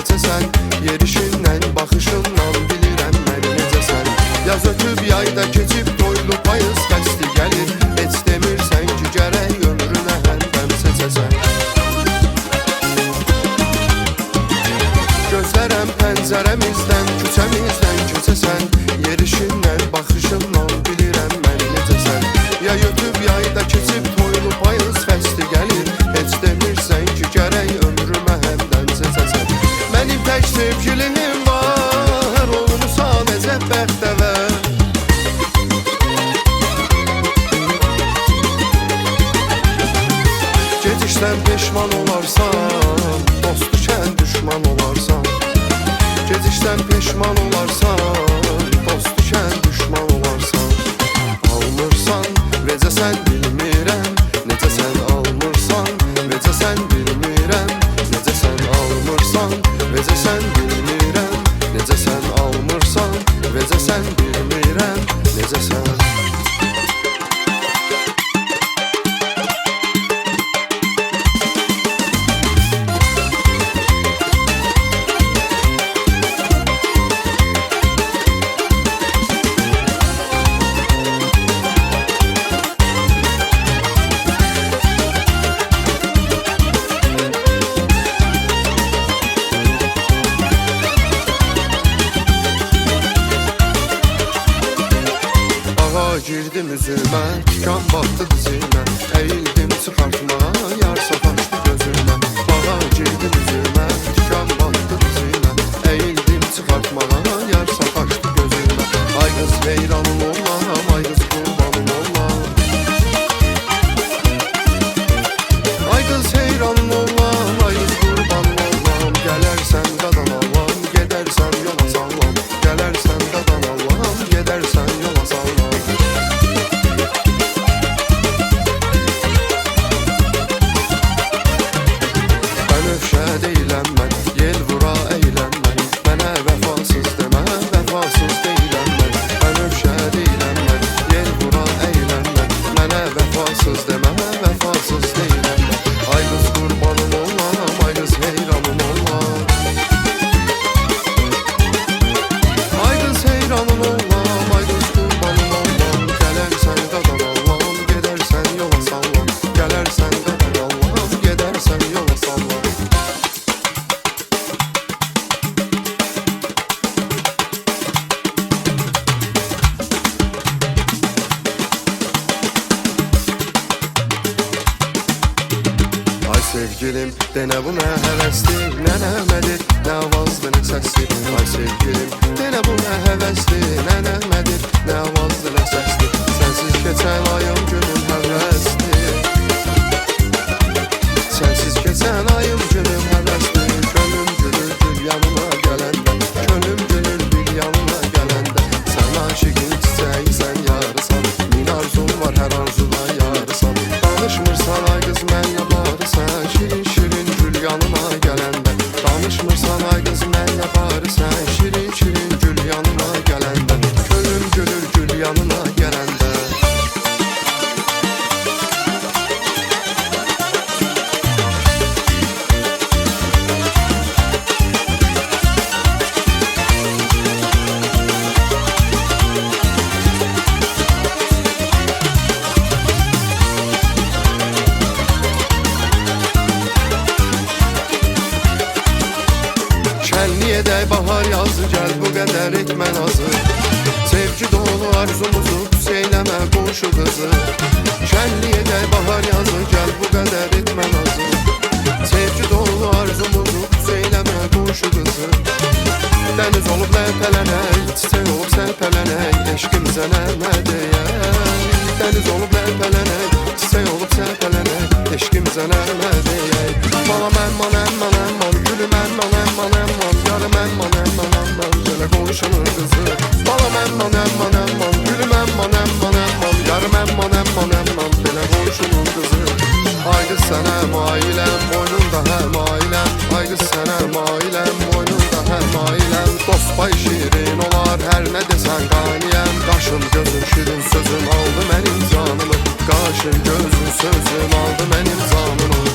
necəsən? Yerişindən, baxışından bilirəm mən necəsən? Yaz ötüb, yayda keçib, toylu payız fəsli gəlir. Heç demirsən ki, gərək ömrünə həmdəm seçəsən. Gözlərəm pəncərəmizdən, küçəmizdən keçəsən. Yerişindən, baxışından bilirəm mən necəsən? Yay ötüb, yayda keçib, toylu payız fəsli gəlir. Heç demirsən ki, gərək ömrümə həmdən seçəsən. Mənim tək sevgilim var, olmuşsan necə bəxtəvər. Gedişdən peşman olarsan, dost düşən düşman olarsan. Gedişdən peşman olarsan, dost düşən düşman olarsan. Almırsan, necəsən bilmirəm, necəsən almırsan, necəsən bilmirəm, necəsən almırsan, necəsən bilmirəm, necəsən almırsan, necəsən bilmirəm, necəsən. Girdim üzümə, tikan battı dizimə. Əyildim çıxartmağa, yar sataşdı gözümə. Bağa girdim üzümə, tikan battı dizimə. Əyildim çıxartmağa, yar sataşdı gözümə. Ay qız heyranım olam, ay qız qurbanım olam. Ay qız heyranım olam, ay qız qurbanım olam. Gələrsən qadan alam, gedərsən yola sallam. Gələrsən qadan alam, gedərsən yola sallam. Deyiləm mən, yel vura eyləm mən. Mənə vəfasız demə, vəfasız deyiləm mən. Mən övşə deyiləm mən, yel vura eyləm mən. Mənə vəfasız demə, vəfasız deyiləm mən. Ay qız qurbanım olam, ay qız heyranım olam. Ay qız heyranım olam, ay qız qurbanım olam. Gələrsən qadan alam, gedərsən yola sallam. Gələrsən qadan alam, gedərsən yola sallam. Sevgilim, denə bu nə həvəsli, nə nəmədir, nə avazlı, nə səsli. Ay sevgilim, denə bu nə həvəsli, nə nəmədir, nə avazlı, nə səsli. Sənsiz keçən ayım günüm həvəsli. Sənsiz keçən ayım günüm həvəsli. Könlüm gülür gül yanına gələndə, könlüm gülür gül yanına gələndə. Sən aşıqın çiçəyisən yarısan, min arzum var hər arzudan yarısan. Danışmırsan ay qız mənlə barısan, şirin şirin gül yanıma gələndə. Danışmırsan ay qız mənlə barısan, şirin şirin gül yanıma gələndə. Könlüm gülür gül yanına gələndə. Şənliyə bahar yazı, gəl bu qədər etmə nazı. Sevgi dolu arzumuzu pis eyləmə qonşu qızı. Şənliyə bahar yazı, gəl bu qədər etmə nazı. Sevgi dolu arzumuzu pis eyləmə qonşu qızı. Dəniz olub ləpələnək, çiçək olub sərpələnək, eşqimizə nəmə deyək. Dəniz olub ləpələnək, çiçək olub sərpələnək, eşqimizə nəmə deyək. Balam əmman, əmman, əmman, gülüm əmman, əmman, əmman. Yarım əmman, əmman, əmman, belə qonşunun qızı. Balam əmman, əmman, əmman, gülüm əmman, əmman, əmman. Yarım əmman, əmman, əmman, belə qonşunun qızı. Ay qız sənə mailəm, boynunda həm ailəm. Ay qız sənə mailəm, boynunda həm ailəm. Dost pay şirin olar, hər nə desən qaniyəm. Qaşın gözün şirin sözün aldı mənim canımı. Qaşın gözün sözün aldı mənim canımı.